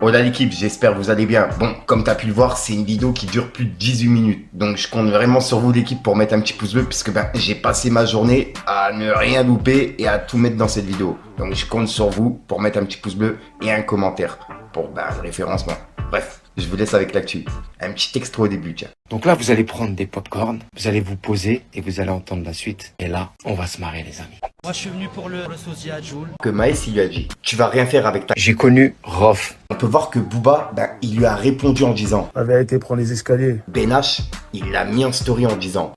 Hola l'équipe, j'espère que vous allez bien. Bon, comme tu as pu le voir, c'est une vidéo qui dure plus de 18 minutes. Donc je compte vraiment sur vous l'équipe pour mettre un petit pouce bleu puisque j'ai passé ma journée à ne rien louper et à tout mettre dans cette vidéo. Donc je compte sur vous pour mettre un petit pouce bleu et un commentaire pour le référencement. Bref, je vous laisse avec l'actu. Un petit extra au début, tiens. Donc là, vous allez prendre des pop-corn, vous allez vous poser et vous allez entendre la suite. Et là, on va se marrer, les amis. Moi je suis venu pour le sosia Joule. Que Maës il lui a dit, tu vas rien faire avec ta... J'ai connu Rof. On peut voir que Booba, il lui a répondu en disant, La vérité prend les escaliers. Benache, il l'a mis en story en disant,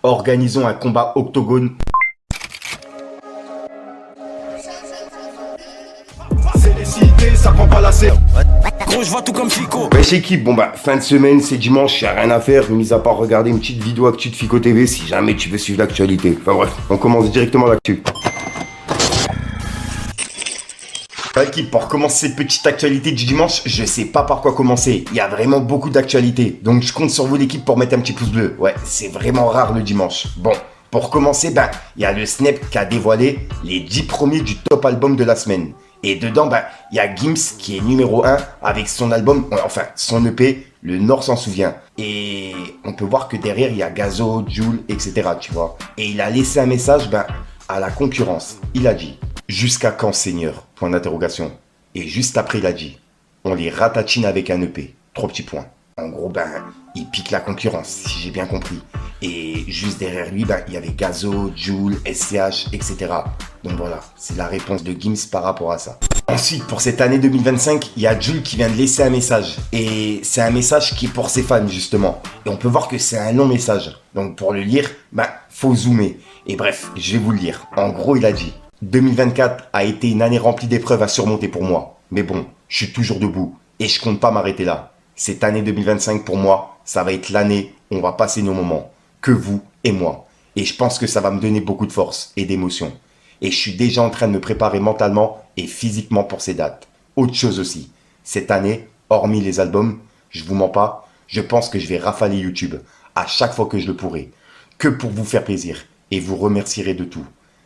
organisons un combat octogone. C'est décidé, ça prend pas la serre. Gros, je vois tout comme Fico. Wesh équipe, fin de semaine, c'est dimanche, y'a rien à faire, mis à part regarder une petite vidéo actu de Fico TV si jamais tu veux suivre l'actualité. Enfin bref, on commence directement l'actu. Équipe, pour commencer cette petite actualité du dimanche, je sais pas par quoi commencer. Il y a vraiment beaucoup d'actualités. Donc je compte sur vous l'équipe pour mettre un petit pouce bleu. Ouais, c'est vraiment rare le dimanche. Bon, pour commencer, il y a le Snap qui a dévoilé les 10 premiers du top album de la semaine. Et dedans, il y a Gims qui est numéro 1 avec son album, enfin son EP, Le Nord s'en souvient. Et on peut voir que derrière, il y a Gazo, Jul, etc. Tu vois. Et il a laissé un message à la concurrence. Il a dit, jusqu'à quand Seigneur? Point d'interrogation. Et juste après, il a dit, on les ratatine avec un EP. 3 petits points. En gros, il pique la concurrence, si j'ai bien compris. Et juste derrière lui, il y avait Gazo, Jul, SCH, etc. Donc voilà, c'est la réponse de Gims par rapport à ça. Ensuite, pour cette année 2025, il y a Jul qui vient de laisser un message. Et c'est un message qui est pour ses fans, justement. Et on peut voir que c'est un long message. Donc pour le lire, faut zoomer. Et bref, je vais vous le lire. En gros, il a dit, 2024 a été une année remplie d'épreuves à surmonter pour moi. Mais bon, je suis toujours debout. Et je compte pas m'arrêter là. Cette année 2025 pour moi, ça va être l'année où on va passer nos moments. Que vous et moi. Et je pense que ça va me donner beaucoup de force et d'émotion. Et je suis déjà en train de me préparer mentalement et physiquement pour ces dates. Autre chose aussi, cette année, hormis les albums, je vous mens pas, je pense que je vais rafaler YouTube à chaque fois que je le pourrai. Que pour vous faire plaisir et vous remercierez de tout.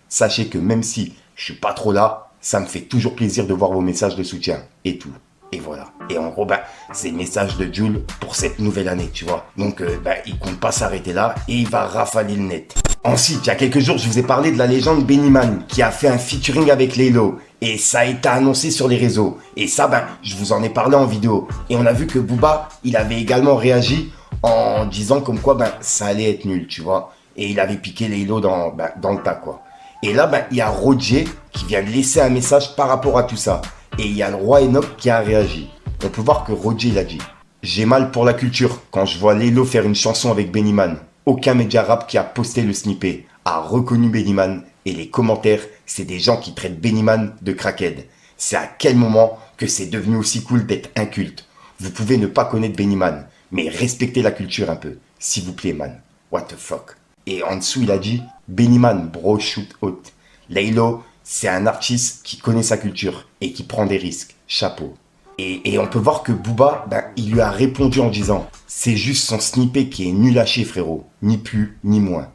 Sachez que même si je suis pas trop là, ça me fait toujours plaisir de voir vos messages de soutien et tout. Et voilà. Et en gros, c'est le message de Jul pour cette nouvelle année, tu vois. Donc, il compte pas s'arrêter là et il va rafaler le net. Ensuite, il y a quelques jours, je vous ai parlé de la légende Benny Man qui a fait un featuring avec Laylo. Et ça a été annoncé sur les réseaux. Et ça, je vous en ai parlé en vidéo. Et on a vu que Booba, il avait également réagi en disant comme quoi, ça allait être nul, tu vois. Et il avait piqué Laylo dans le tas, quoi. Et là, il y a Roger qui vient de laisser un message par rapport à tout ça. Et il y a le roi Enoch qui a réagi. On peut voir que Roger il a dit, j'ai mal pour la culture quand je vois Laylo faire une chanson avec Benny Man. Aucun média rap qui a posté le snippet a reconnu Benny Man et les commentaires, c'est des gens qui traitent Benny Man de crackhead. C'est à quel moment que c'est devenu aussi cool d'être inculte. Vous pouvez ne pas connaître Benny Man, mais respectez la culture un peu. S'il vous plaît, man. What the fuck. Et en dessous, il a dit, Benny Man, bro, shoot out. Laylo, c'est un artiste qui connaît sa culture et qui prend des risques. Chapeau. Et on peut voir que Booba, il lui a répondu en disant, c'est juste son snippet qui est nul à chier, frérot. Ni plus, ni moins.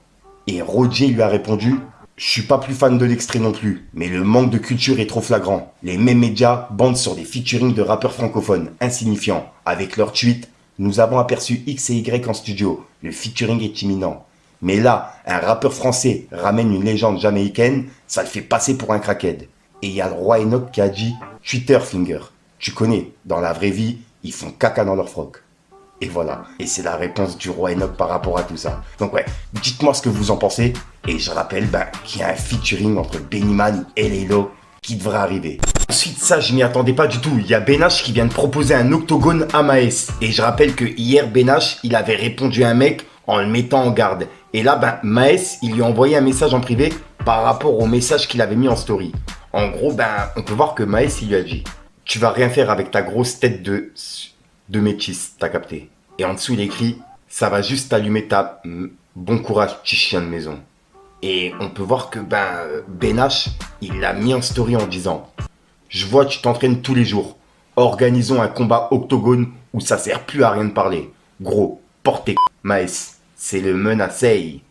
Et Roger lui a répondu, je suis pas plus fan de l'extrait non plus, mais le manque de culture est trop flagrant. Les mêmes médias bandent sur des featurings de rappeurs francophones insignifiants. Avec leur tweet, nous avons aperçu X et Y en studio. Le featuring est imminent. Mais là, un rappeur français ramène une légende jamaïcaine, ça le fait passer pour un crackhead. Et il y a le roi Enoch qui a dit « Twitter finger ». Tu connais, dans la vraie vie, ils font caca dans leur froc. Et voilà. Et c'est la réponse du roi Enoch par rapport à tout ça. Donc ouais, dites-moi ce que vous en pensez. Et je rappelle qu'il y a un featuring entre Benny Man et Laylo qui devrait arriver. Ensuite, ça, je m'y attendais pas du tout. Il y a Benache qui vient de proposer un octogone à Maës. Et je rappelle que hier, Benache, il avait répondu à un mec en le mettant en garde. Et là, Maës, il lui a envoyé un message en privé par rapport au message qu'il avait mis en story. En gros, on peut voir que Maës, il lui a dit, tu vas rien faire avec ta grosse tête de métis, t'as capté. Et en dessous, il écrit, ça va juste t'allumer ta... Bon courage, petit chien de maison. Et on peut voir que, Benache, il l'a mis en story en disant, je vois tu t'entraînes tous les jours. Organisons un combat octogone où ça sert plus à rien de parler. Gros, portez Maës, c'est le menacé.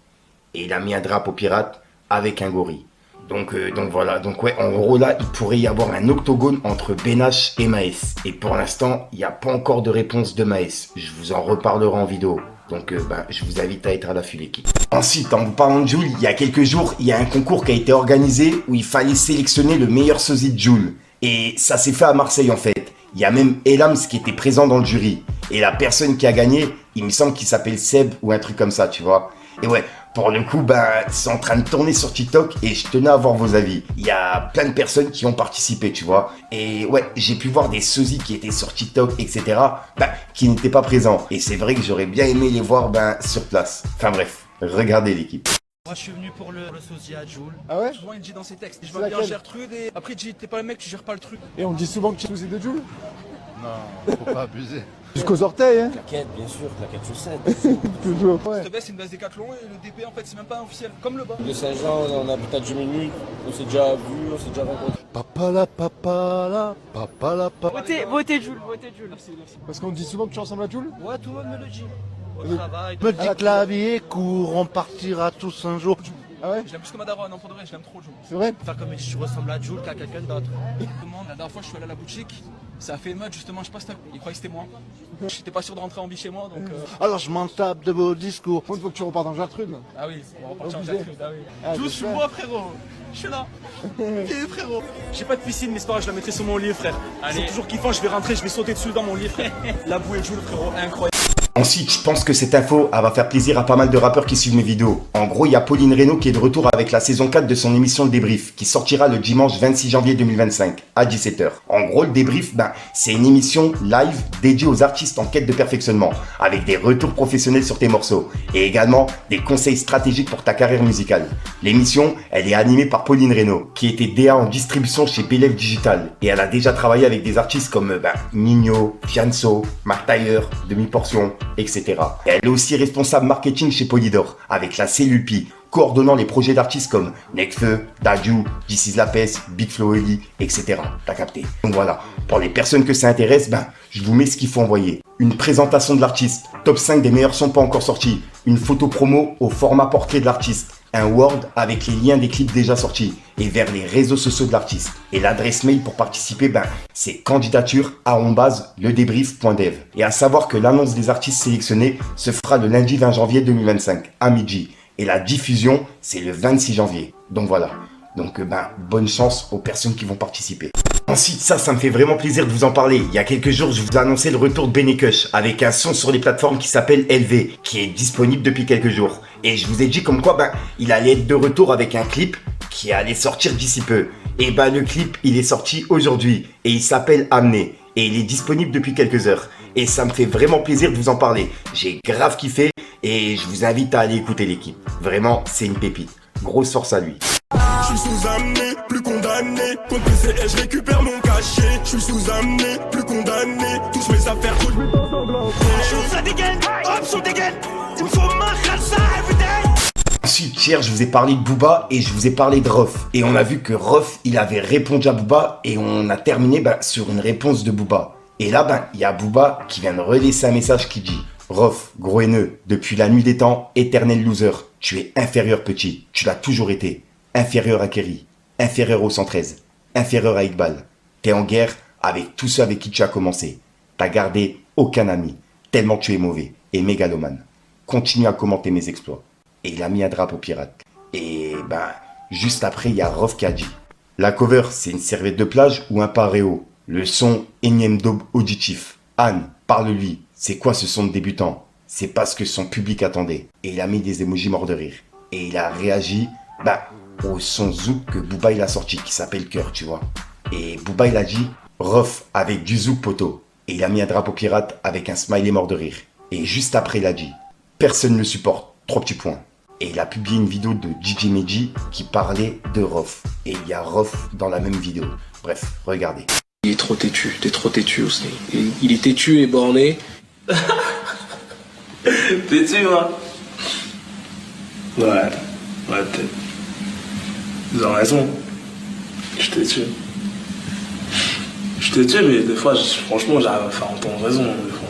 Et il a mis un drapeau pirate avec un gorille. Donc voilà, donc ouais, en gros là, il pourrait y avoir un octogone entre Benache et Maes. Et pour l'instant, il n'y a pas encore de réponse de Maes. Je vous en reparlerai en vidéo. Donc je vous invite à être à l'affût l'équipe. Ensuite, en vous parlant de Jul, il y a quelques jours, il y a un concours qui a été organisé où il fallait sélectionner le meilleur sosie de Jul. Et ça s'est fait à Marseille en fait. Il y a même Elams qui était présent dans le jury. Et la personne qui a gagné, il me semble qu'il s'appelle Seb ou un truc comme ça, tu vois. Et ouais, pour le coup, c'est en train de tourner sur TikTok et je tenais à voir vos avis. Il y a plein de personnes qui ont participé, tu vois. Et ouais, j'ai pu voir des sosies qui étaient sur TikTok, etc., qui n'étaient pas présents. Et c'est vrai que j'aurais bien aimé les voir sur place. Enfin bref, regardez l'équipe. Moi je suis venu pour le sosia à Joule. Ah ouais? Souvent il dit dans ses textes, je C'est vois bien laquelle? Gertrude et après il dit t'es pas le mec, tu gères pas le truc. Et on dit souvent que tu es sosie de Jul? Non, faut pas abuser. Jusqu'aux orteils, hein? Claquette, bien sûr, claquette chaussettes. Toujours. Ouais. Cette baisse c'est une baisse Décathlon et le DP en fait c'est même pas officiel, comme le bas. De Saint-Jean, on habite à 10 minutes, on s'est déjà vu, on s'est déjà rencontrés. Papa la, papa la, papa la, papa. Votez Jules, votez Jules. Merci, merci. Parce qu'on dit souvent que tu ressembles à Jul? Ouais, tout le monde me le dit. Au travail, Me dit que la vie est courte, on partira tous un jour. Ah ouais? je l'aime plus que Madara, non pour de vrai, je l'aime trop Jules. C'est vrai? Faire comme si je ressemble à Joule qu'à quelqu'un d'autre. La dernière fois je suis allé à la boutique, ça a fait une meute justement, je sais pas si il croyait que c'était moi. J'étais pas sûr de rentrer en vie chez moi donc Alors je m'en tape de vos discours. Il faut que tu repartes en Gertrude. Ah oui, on va repartir en Obligé. Gertrude, ah oui. Ah, Tous j'espère. sur moi frérot, je suis là. Viens frérot. J'ai pas de piscine mais c'est pas grave, je la mettrai sur mon lit frère. C'est toujours kiffant, je vais rentrer, je vais sauter dessus dans mon lit frère. La bouée Jules frérot, incroyable. Ensuite, je pense que cette info, elle va faire plaisir à pas mal de rappeurs qui suivent mes vidéos. En gros, il y a Pauline Reynaud qui est de retour avec la saison 4 de son émission Le Débrief, qui sortira le dimanche 26 janvier 2025, à 17h. En gros, Le Débrief, c'est une émission live dédiée aux artistes en quête de perfectionnement, avec des retours professionnels sur tes morceaux, et également des conseils stratégiques pour ta carrière musicale. L'émission, elle est animée par Pauline Reynaud, qui était DA en distribution chez Belev Digital, et elle a déjà travaillé avec des artistes comme Nino, Fianso, Mark Taylor, Demi-Portion, etc. Et elle est aussi responsable marketing chez Polydor, avec la cellule Pi, coordonnant les projets d'artistes comme Nekfeu, Dadju, This is Lapes, Big Flo Eli, etc. T'as capté. Donc voilà, pour les personnes que ça intéresse, je vous mets ce qu'il faut envoyer. Une présentation de l'artiste, top 5 des meilleurs sons pas encore sortis, une photo promo au format portrait de l'artiste, un Word avec les liens des clips déjà sortis et vers les réseaux sociaux de l'artiste. Et l'adresse mail pour participer, c'est candidature@ledébrief.dev. Et à savoir que l'annonce des artistes sélectionnés se fera le lundi 20 janvier 2025 à midi. Et la diffusion, c'est le 26 janvier. Donc voilà. Donc bonne chance aux personnes qui vont participer. Ensuite, ça me fait vraiment plaisir de vous en parler. Il y a quelques jours, je vous ai annoncé le retour de Benekush avec un son sur les plateformes qui s'appelle LV, qui est disponible depuis quelques jours. Et je vous ai dit comme quoi, il allait être de retour avec un clip qui allait sortir d'ici peu. Et le clip, il est sorti aujourd'hui et il s'appelle Amené. Et il est disponible depuis quelques heures. Et ça me fait vraiment plaisir de vous en parler. J'ai grave kiffé et je vous invite à aller écouter l'équipe. Vraiment, c'est une pépite. Grosse force à lui. Je suis sous-amené, plus condamné. Compte PCS, je récupère mon cachet. Je suis sous-amené, plus condamné. Touche mes affaires, touche mes temps sanglants. Ensuite, hier, je vous ai parlé de Booba et je vous ai parlé de Rof. Et on a vu que Rof, il avait répondu à Booba et on a terminé sur une réponse de Booba. Et là, il y a Booba qui vient de relaisser un message qui dit: Rof, gros haineux, depuis la nuit des temps, éternel loser, tu es inférieur petit, tu l'as toujours été. Inférieur à Kerry, inférieur au 113, inférieur à Iqbal. T'es en guerre avec tous ceux avec qui tu as commencé. T'as gardé aucun ami, tellement tu es mauvais et mégalomane. Continue à commenter mes exploits. Et il a mis un drapeau pirate. Et juste après, il y a Rof qui a dit: la cover, c'est une serviette de plage ou un paréo. Le son, énième daube auditif. Anne, parle-lui. C'est quoi ce son de débutant? C'est parce que son public attendait. Et il a mis des émojis morts de rire. Et il a réagi, au son zouk que Booba il a sorti, qui s'appelle Cœur, tu vois. Et Booba il a dit: Rof avec du zouk poteau. Et il a mis un drapeau pirate avec un smiley mort de rire. Et juste après il a dit: personne ne le supporte, 3 petits points. Et il a publié une vidéo de DJ Meji qui parlait de Rof. Et il y a Rof dans la même vidéo. Bref, regardez. Il est trop têtu, t'es trop têtu aussi. Il est têtu et borné. Têtu, hein? Ouais, peut-être. Vous avez raison. Je t'ai tué. Je t'ai tué, mais des fois, franchement, j'arrive à faire entendre raison. Des fois.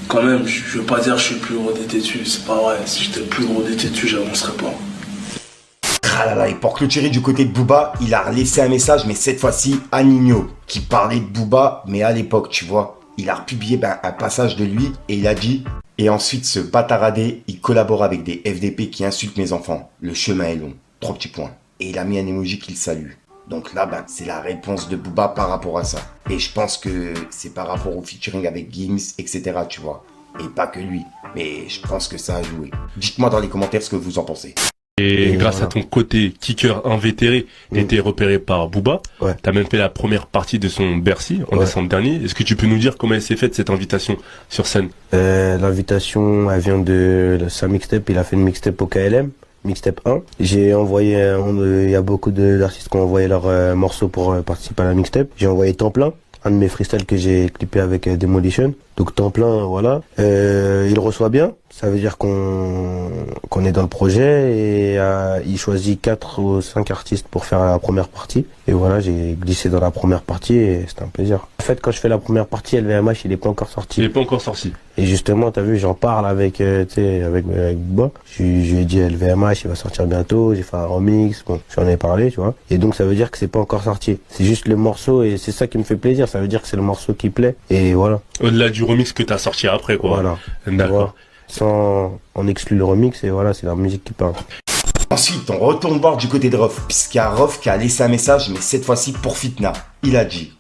Quand même, je veux pas dire que je suis le plus gros des têtus, c'est pas vrai. Si j'étais le plus gros des têtus, j'avancerais pas. Tralala, et pour clôturer du côté de Booba, il a laissé un message, mais cette fois-ci à Nino, qui parlait de Booba, mais à l'époque, tu vois. Il a republié un passage de lui et il a dit « Et ensuite, ce bâtaradé, il collabore avec des FDP qui insultent mes enfants. Le chemin est long. » 3 petits points. Et il a mis un emoji qu'il salue. Donc là, c'est la réponse de Booba par rapport à ça. Et je pense que c'est par rapport au featuring avec Gims, etc., tu vois. Et pas que lui. Mais je pense que ça a joué. Dites-moi dans les commentaires ce que vous en pensez. Et grâce à ton côté kicker invétéré, t'as été repéré par Booba. Ouais. T'as même fait la première partie de son Bercy en décembre dernier. Est-ce que tu peux nous dire comment elle s'est faite cette invitation sur scène? L'invitation, elle vient de sa mixtape. Il a fait une mixtape au KLM. Mixtape 1. J'ai envoyé, il y a beaucoup d'artistes qui ont envoyé leurs morceaux pour participer à la mixtape. J'ai envoyé Temps Plein, un de mes freestyles que j'ai clippé avec Demolition. Donc Temps Plein, voilà. Il reçoit bien. Ça veut dire qu'on est dans le projet et il choisit 4 ou 5 artistes pour faire la première partie. Et voilà, j'ai glissé dans la première partie et c'était un plaisir. En fait, quand je fais la première partie, LVMH, il est pas encore sorti. Il est pas encore sorti. Et justement, t'as vu, j'en parle avec Booba. Je lui ai dit LVMH, il va sortir bientôt. J'ai fait un remix. Bon, j'en ai parlé, tu vois. Et donc, ça veut dire que c'est pas encore sorti. C'est juste le morceau et c'est ça qui me fait plaisir. Ça veut dire que c'est le morceau qui plaît. Et voilà. Au-delà du remix que t'as sorti après, quoi. Voilà. D'accord. On exclut le remix et voilà, c'est la musique qui parle. Ensuite, on retourne voir du côté de Rof, puisqu'il y a Rof qui a laissé un message, mais cette fois-ci pour Fitna. Il a dit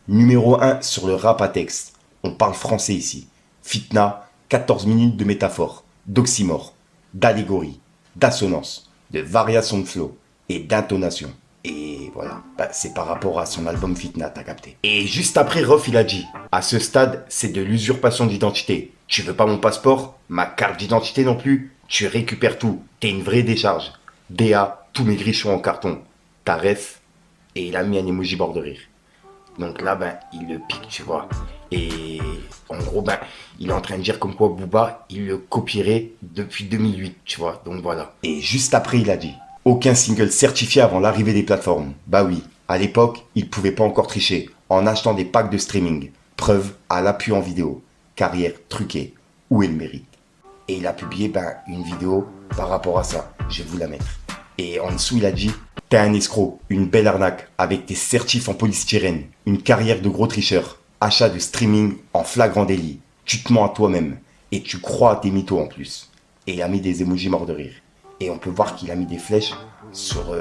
numéro 1 sur le rap à texte. On parle français ici. Fitna, 14 minutes de métaphore, d'oxymore, d'allégorie, d'assonance, de variation de flow et d'intonation. Et voilà, c'est par rapport à son album Fitna, t'as capté. Et juste après, Rof, il a dit à ce stade, c'est de l'usurpation d'identité. Tu veux pas mon passeport, ma carte d'identité non plus, tu récupères tout. T'es une vraie décharge. DA, tous mes grichons en carton. Ta ref, et il a mis un emoji bord de rire. Donc là, il le pique, tu vois. Et en gros, il est en train de dire comme quoi Booba, il le copierait depuis 2008, tu vois. Donc voilà. Et juste après, il a dit aucun single certifié avant l'arrivée des plateformes. Bah oui, à l'époque, il pouvait pas encore tricher en achetant des packs de streaming. Preuve à l'appui en vidéo. Carrière truquée. Où est le mérite? Et il a publié une vidéo par rapport à ça. Je vais vous la mettre. Et en dessous, il a dit t'es un escroc, une belle arnaque, avec tes certifs en polystyrène, une carrière de gros tricheur, achat de streaming en flagrant délit. Tu te mens à toi-même et tu crois à tes mythos en plus. Et il a mis des emojis morts de rire. Et on peut voir qu'il a mis des flèches sur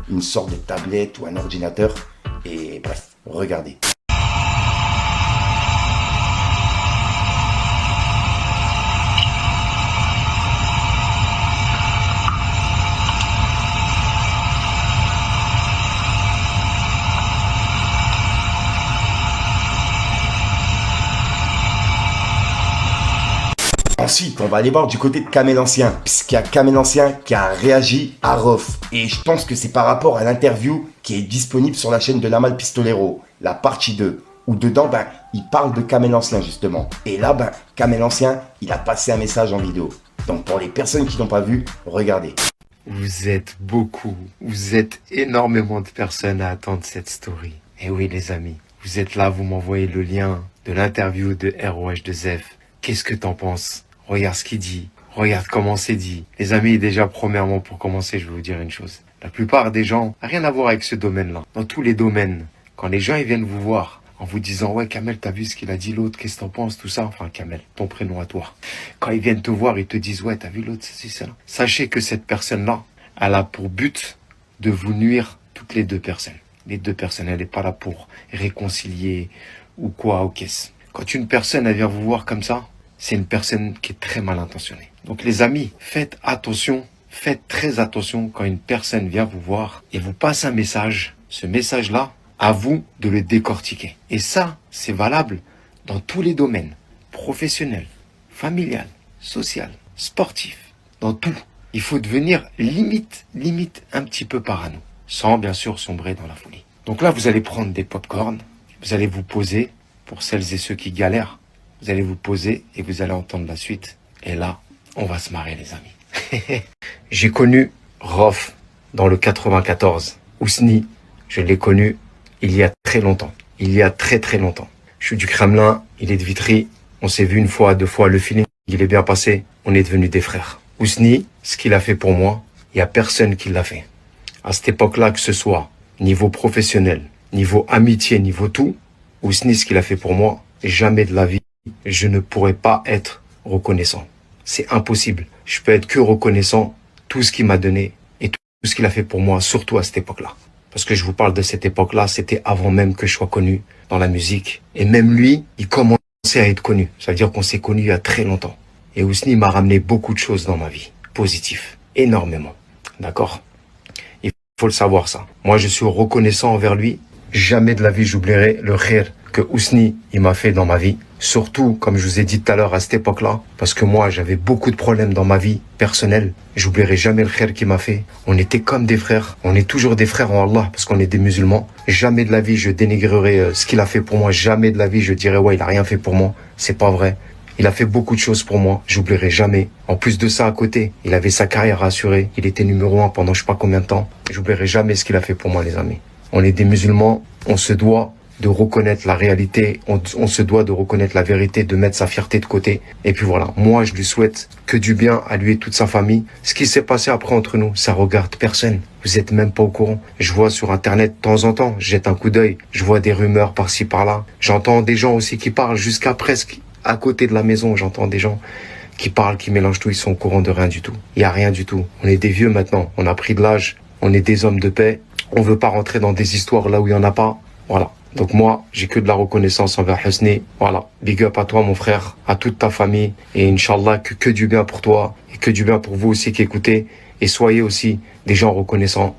une sorte de tablette ou un ordinateur. Et bref, regardez. Ensuite, on va aller voir du côté de Kamel Ancien, puisqu'il y a Kamel Ancien qui a réagi à Rof. Et je pense que c'est par rapport à l'interview qui est disponible sur la chaîne de Lamal Pistolero, la partie 2, où dedans, il parle de Kamel Ancien justement. Et là, Kamel Ancien, il a passé un message en vidéo. Donc pour les personnes qui n'ont pas vu, regardez. Vous êtes beaucoup, vous êtes énormément de personnes à attendre cette story. Et oui les amis, vous êtes là, vous m'envoyez le lien de l'interview de ROH2F. Qu'est-ce que t'en penses? Regarde ce qu'il dit, regarde comment c'est dit. Les amis, déjà premièrement pour commencer, je vais vous dire une chose. La plupart des gens, rien à voir avec ce domaine-là. Dans tous les domaines, quand les gens ils viennent vous voir en vous disant « Ouais Kamel, t'as vu ce qu'il a dit l'autre, qu'est-ce que t'en penses ?» Tout ça, enfin Kamel, ton prénom à toi. Quand ils viennent te voir, ils te disent « Ouais, t'as vu l'autre, c'est ça ?» Sachez que cette personne-là, elle a pour but de vous nuire toutes les deux personnes. Les deux personnes, elle n'est pas là pour réconcilier ou quoi aux caisses. Quand une personne, elle vient vous voir comme ça, c'est une personne qui est très mal intentionnée. Donc les amis, faites attention, faites très attention quand une personne vient vous voir et vous passe un message. Ce message-là, à vous de le décortiquer. Et ça, c'est valable dans tous les domaines. Professionnel, familial, social, sportif, dans tout. Il faut devenir limite un petit peu parano. Sans bien sûr sombrer dans la folie. Donc là, vous allez prendre des pop-corn, vous allez vous poser, pour celles et ceux qui galèrent, vous allez vous poser et vous allez entendre la suite. Et là, on va se marrer les amis. J'ai connu Rof dans le 94. Ousni, je l'ai connu il y a très longtemps. Il y a très longtemps. Je suis du Kremlin, il est de Vitry. On s'est vu une fois, deux fois, le feeling, il est bien passé. On est devenus des frères. Ousni, ce qu'il a fait pour moi, il n'y a personne qui l'a fait. À cette époque-là, que ce soit niveau professionnel, niveau amitié, niveau tout, Ousni, ce qu'il a fait pour moi, jamais de la vie, je ne pourrais pas être reconnaissant. C'est impossible. Je peux être que reconnaissant tout ce qu'il m'a donné et tout ce qu'il a fait pour moi, surtout à cette époque-là. Parce que je vous parle de cette époque-là, c'était avant même que je sois connu dans la musique. Et même lui, il commençait à être connu. Ça veut dire qu'on s'est connu il y a très longtemps. Et Ousni m'a ramené beaucoup de choses dans ma vie, positif, énormément. D'accord? Il faut le savoir ça. Moi, je suis reconnaissant envers lui. Jamais de la vie, j'oublierai le khir que Ousni, il m'a fait dans ma vie. Surtout, comme je vous ai dit tout à l'heure, à cette époque-là, parce que moi, j'avais beaucoup de problèmes dans ma vie personnelle. J'oublierai jamais le khir qu'il m'a fait. On était comme des frères. On est toujours des frères en Allah, parce qu'on est des musulmans. Jamais de la vie, je dénigrerai ce qu'il a fait pour moi. Jamais de la vie, je dirais, ouais, il a rien fait pour moi. C'est pas vrai. Il a fait beaucoup de choses pour moi, j'oublierai jamais. En plus de ça, à côté, il avait sa carrière à assurer. Il était numéro 1 pendant je sais pas combien de temps. J'oublierai jamais ce qu'il a fait pour moi, les amis. On est des musulmans, on se doit de reconnaître la réalité, on se doit de reconnaître la vérité, de mettre sa fierté de côté. Et puis voilà, moi je lui souhaite que du bien à lui et toute sa famille. Ce qui s'est passé après entre nous, ça regarde personne. Vous êtes même pas au courant. Je vois sur internet de temps en temps, je jette un coup d'œil, je vois des rumeurs par-ci par-là. J'entends des gens aussi qui parlent jusqu'à presque à côté de la maison, j'entends des gens qui parlent, qui mélangent tout, ils sont au courant de rien du tout. Il y a rien du tout. On est des vieux maintenant, on a pris de l'âge, on est des hommes de paix. On veut pas rentrer dans des histoires là où il y en a pas. Voilà. Donc moi, j'ai que de la reconnaissance envers Ousni. Voilà. Big up à toi, mon frère, à toute ta famille. Et Inch'Allah, que du bien pour toi. Et que du bien pour vous aussi qui écoutez. Et soyez aussi des gens reconnaissants.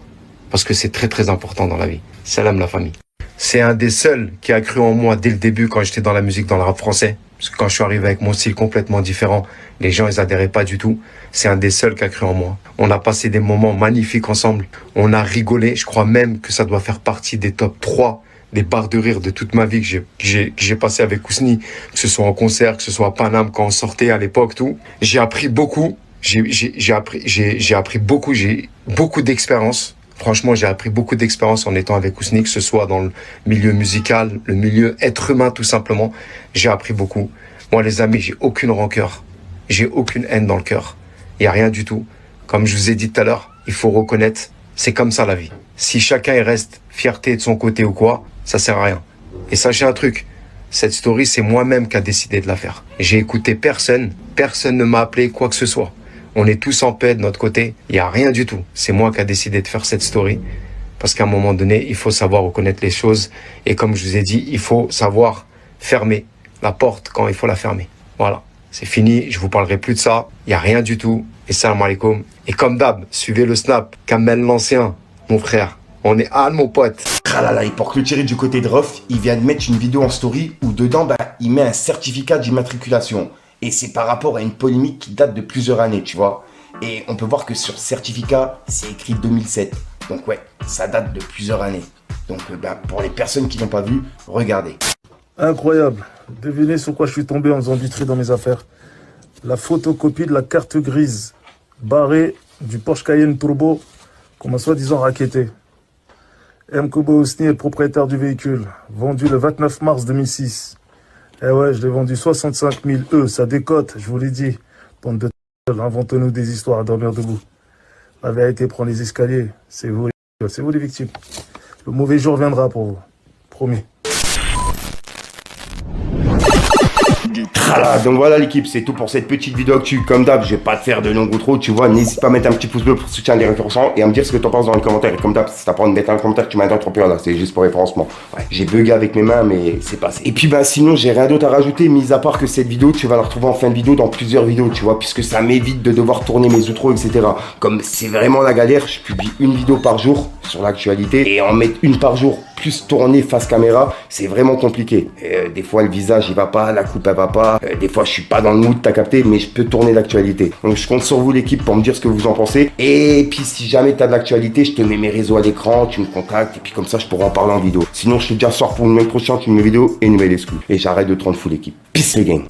Parce que c'est très très important dans la vie. Salam la famille. C'est un des seuls qui a cru en moi dès le début quand j'étais dans la musique, dans le rap français. Parce que quand je suis arrivé avec mon style complètement différent, les gens, ils adhéraient pas du tout. C'est un des seuls qui a cru en moi. On a passé des moments magnifiques ensemble. On a rigolé. Je crois même que ça doit faire partie des top 3 des barres de rire de toute ma vie que j'ai passé avec Ousni. Que ce soit en concert, que ce soit à Paname, quand on sortait à l'époque, tout. J'ai appris beaucoup. J'ai appris beaucoup. J'ai beaucoup d'expérience. Franchement, j'ai appris beaucoup d'expérience en étant avec Ousni, que ce soit dans le milieu musical, le milieu être humain, tout simplement. J'ai appris beaucoup. Moi, les amis, j'ai aucune rancœur. J'ai aucune haine dans le cœur. Il n'y a rien du tout. Comme je vous ai dit tout à l'heure, il faut reconnaître, c'est comme ça la vie. Si chacun il reste fierté de son côté ou quoi, ça sert à rien. Et sachez un truc, cette story, c'est moi-même qui a décidé de la faire. J'ai écouté personne ne m'a appelé quoi que ce soit. On est tous en paix de notre côté, il n'y a rien du tout. C'est moi qui a décidé de faire cette story. Parce qu'à un moment donné, il faut savoir reconnaître les choses. Et comme je vous ai dit, il faut savoir fermer la porte quand il faut la fermer. Voilà, c'est fini, je vous parlerai plus de ça. Il n'y a rien du tout. Et salam alaikum. Et comme d'hab, suivez le snap. Kamel l'ancien, mon frère. On est à mon pote. Ah là là, et pour clôturer du côté de Ruff, il vient de mettre une vidéo en story où dedans, il met un certificat d'immatriculation. Et c'est par rapport à une polémique qui date de plusieurs années, tu vois. Et on peut voir que sur certificat, c'est écrit 2007. Donc ouais, ça date de plusieurs années. Donc pour les personnes qui n'ont pas vu, regardez. Incroyable. Devinez sur quoi je suis tombé en faisant du tri dans mes affaires. La photocopie de la carte grise barrée du Porsche Cayenne Turbo qu'on m'a soi-disant racketté. M. Kobo Ousni est propriétaire du véhicule, vendu le 29 mars 2006. Eh ouais, je l'ai vendu 65 000 ça décote, je vous l'ai dit. Bande de inventez-nous des histoires à dormir debout. La vérité prend les escaliers, c'est vous les victimes. Le mauvais jour viendra pour vous, promis. Voilà, donc voilà l'équipe, c'est tout pour cette petite vidéo actu. Comme d'hab, je vais pas te faire de long outro, tu vois. N'hésite pas à mettre un petit pouce bleu pour soutenir les référencements et à me dire ce que t'en penses dans les commentaires. Et comme d'hab, si t'as pas envie de mettre un commentaire, tu m'as interrompu là, c'est juste pour référencement. Ouais, j'ai bugué avec mes mains, mais c'est passé. Et puis sinon, j'ai rien d'autre à rajouter, mis à part que cette vidéo, tu vas la retrouver en fin de vidéo dans plusieurs vidéos, tu vois, puisque ça m'évite de devoir tourner mes outros, etc. Comme c'est vraiment la galère, je publie une vidéo par jour sur l'actualité et en mettre une par jour plus tournée face caméra, c'est vraiment compliqué. Des fois, le visage il va pas, la coupe elle va pas. Des fois, je suis pas dans le mood, t'as capté, mais je peux tourner l'actualité. Donc, je compte sur vous, l'équipe, pour me dire ce que vous en pensez. Et puis, si jamais t'as de l'actualité, je te mets mes réseaux à l'écran, tu me contactes, et puis comme ça, je pourrai en parler en vidéo. Sinon, je te dis à ce soir pour une nouvelle prochaine, une nouvelle vidéo et une nouvelle excuse. Et j'arrête de te rendre fou, l'équipe. Peace, les gang.